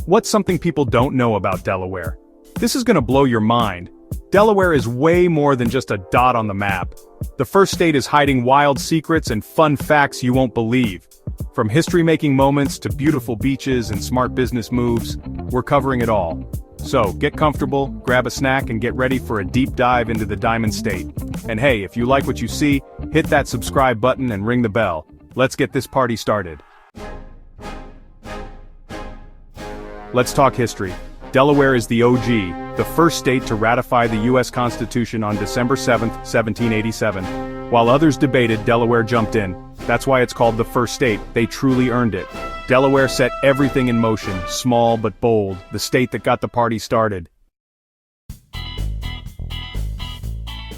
What's something people don't know about Delaware? This is gonna blow your mind. Delaware is way more than just a dot on the map. The first state is hiding wild secrets and fun facts you won't believe. From history-making moments to beautiful beaches and smart business moves, we're covering it all. So, get comfortable, grab a snack, and get ready for a deep dive into the Diamond State. And hey, if you like what you see, hit that subscribe button and ring the bell. Let's get this party started. Let's talk history. Delaware is the OG, the first state to ratify the U.S. Constitution on December 7, 1787. While others debated, Delaware jumped in. That's why it's called the first state. They truly earned it. Delaware set everything in motion, small but bold, the state that got the party started.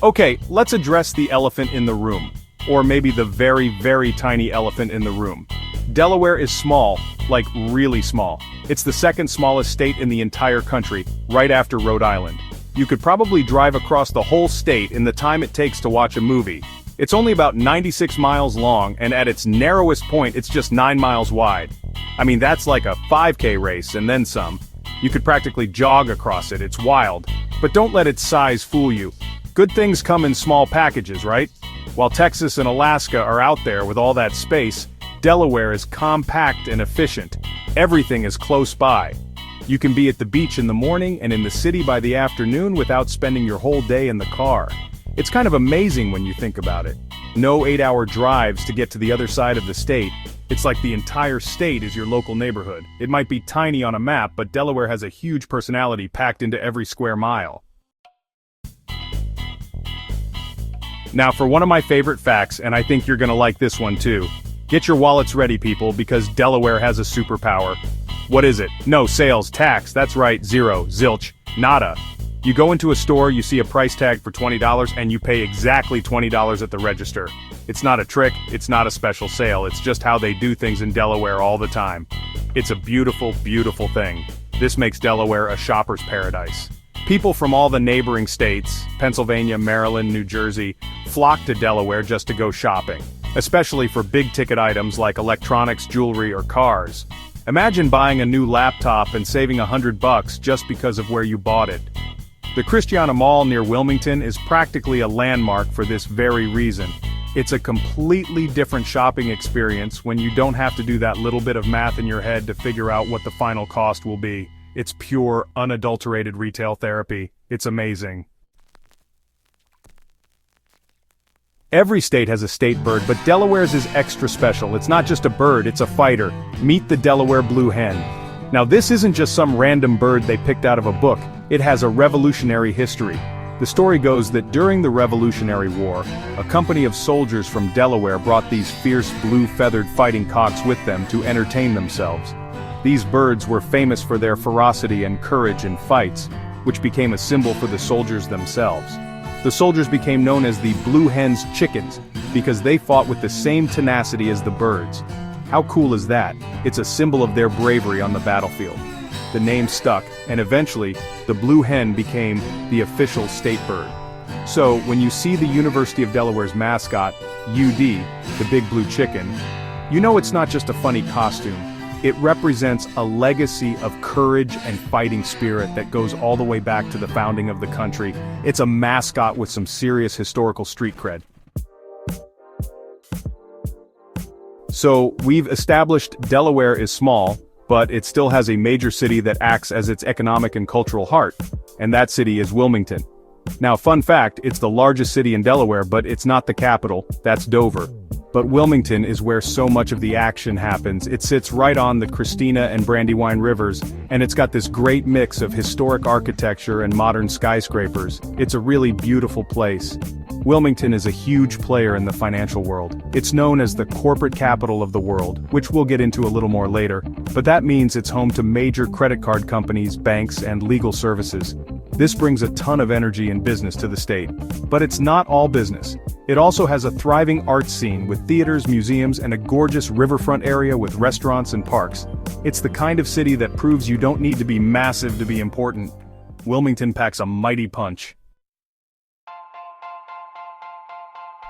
Okay, let's address the elephant in the room. Or maybe the very, very tiny elephant in the room. Delaware is small, like really small. It's the second smallest state in the entire country, right after Rhode Island. You could probably drive across the whole state in the time it takes to watch a movie. It's only about 96 miles long, and at its narrowest point it's just 9 miles wide. I mean, that's like a 5K race and then some. You could practically jog across it, it's wild. But don't let its size fool you. Good things come in small packages, right? While Texas and Alaska are out there with all that space, Delaware is compact and efficient. Everything is close by. You can be at the beach in the morning and in the city by the afternoon without spending your whole day in the car. It's kind of amazing when you think about it. No 8-hour drives to get to the other side of the state. It's like the entire state is your local neighborhood. It might be tiny on a map, but Delaware has a huge personality packed into every square mile. Now for one of my favorite facts, and I think you're gonna like this one too. Get your wallets ready, people, because Delaware has a superpower. What is it? No, sales tax, that's right, zero, zilch, nada. You go into a store, you see a price tag for $20, and you pay exactly $20 at the register. It's not a trick, it's not a special sale, it's just how they do things in Delaware all the time. It's a beautiful, beautiful thing. This makes Delaware a shopper's paradise. People from all the neighboring states, Pennsylvania, Maryland, New Jersey, flock to Delaware just to go shopping. Especially for big-ticket items like electronics, jewelry, or cars. Imagine buying a new laptop and saving $100 just because of where you bought it. The Christiana Mall near Wilmington is practically a landmark for this very reason. It's a completely different shopping experience when you don't have to do that little bit of math in your head to figure out what the final cost will be. It's pure, unadulterated retail therapy. It's amazing. Every state has a state bird, but Delaware's is extra special. It's not just a bird, it's a fighter. Meet the Delaware blue hen. Now this isn't just some random bird they picked out of a book. It has a revolutionary history. The story goes that during the Revolutionary War, a company of soldiers from Delaware brought these fierce blue-feathered fighting cocks with them to entertain themselves. These birds were famous for their ferocity and courage in fights, which became a symbol for the soldiers themselves. The soldiers became known as the Blue Hen's Chickens, because they fought with the same tenacity as the birds. How cool is that? It's a symbol of their bravery on the battlefield. The name stuck, and eventually, the blue hen became the official state bird. So, when you see the University of Delaware's mascot, UD, the big blue chicken, you know it's not just a funny costume. It represents a legacy of courage and fighting spirit that goes all the way back to the founding of the country. It's a mascot with some serious historical street cred. So, we've established Delaware is small, but it still has a major city that acts as its economic and cultural heart, and that city is Wilmington. Now, fun fact, it's the largest city in Delaware, but it's not the capital, that's Dover. But Wilmington is where so much of the action happens. It sits right on the Christina and Brandywine rivers, and it's got this great mix of historic architecture and modern skyscrapers. It's a really beautiful place. Wilmington is a huge player in the financial world. It's known as the corporate capital of the world, which we'll get into a little more later, but that means it's home to major credit card companies, banks, and legal services. This brings a ton of energy and business to the state. But it's not all business. It also has a thriving arts scene with theaters, museums, and a gorgeous riverfront area with restaurants and parks. It's the kind of city that proves you don't need to be massive to be important. Wilmington packs a mighty punch.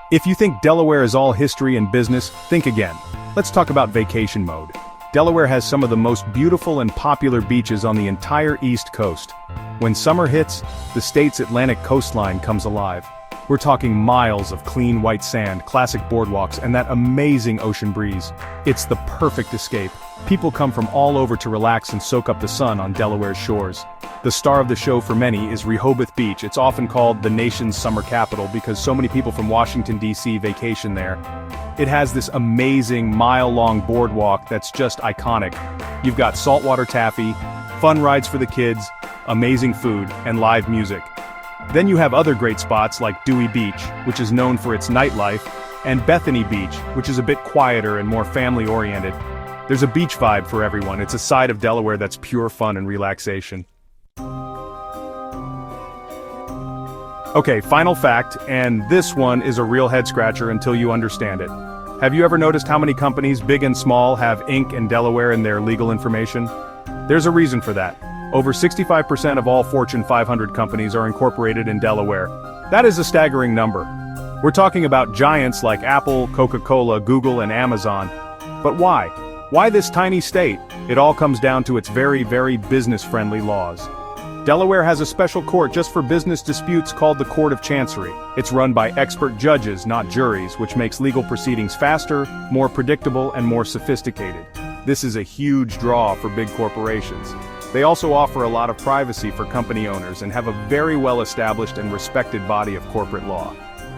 If you think Delaware is all history and business, think again. Let's talk about vacation mode. Delaware has some of the most beautiful and popular beaches on the entire East Coast. When summer hits, the state's Atlantic coastline comes alive. We're talking miles of clean white sand, classic boardwalks, and that amazing ocean breeze. It's the perfect escape. People come from all over to relax and soak up the sun on Delaware's shores. The star of the show for many is Rehoboth Beach. It's often called the nation's summer capital because so many people from Washington, D.C. vacation there. It has this amazing mile-long boardwalk that's just iconic. You've got saltwater taffy, fun rides for the kids, amazing food, and live music. Then you have other great spots like Dewey Beach, which is known for its nightlife, and Bethany Beach, which is a bit quieter and more family-oriented. There's a beach vibe for everyone. It's a side of Delaware that's pure fun and relaxation. Okay, final fact, and this one is a real head-scratcher until you understand it. Have you ever noticed how many companies, big and small, have Inc. in Delaware in their legal information? There's a reason for that. Over 65% of all Fortune 500 companies are incorporated in Delaware. That is a staggering number. We're talking about giants like Apple, Coca-Cola, Google, and Amazon. But why? Why this tiny state? It all comes down to its very, very business-friendly laws. Delaware has a special court just for business disputes called the Court of Chancery. It's run by expert judges, not juries, which makes legal proceedings faster, more predictable, and more sophisticated. This is a huge draw for big corporations. They also offer a lot of privacy for company owners and have a very well-established and respected body of corporate law.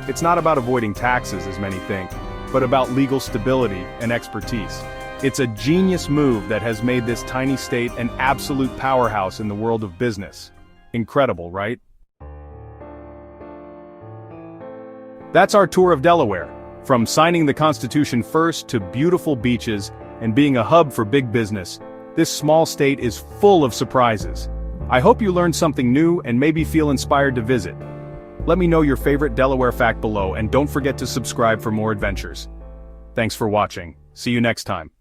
It's not about avoiding taxes, as many think, but about legal stability and expertise. It's a genius move that has made this tiny state an absolute powerhouse in the world of business. Incredible, right? That's our tour of Delaware. From signing the Constitution first to beautiful beaches and being a hub for big business, this small state is full of surprises. I hope you learned something new and maybe feel inspired to visit. Let me know your favorite Delaware fact below and don't forget to subscribe for more adventures. Thanks for watching. See you next time.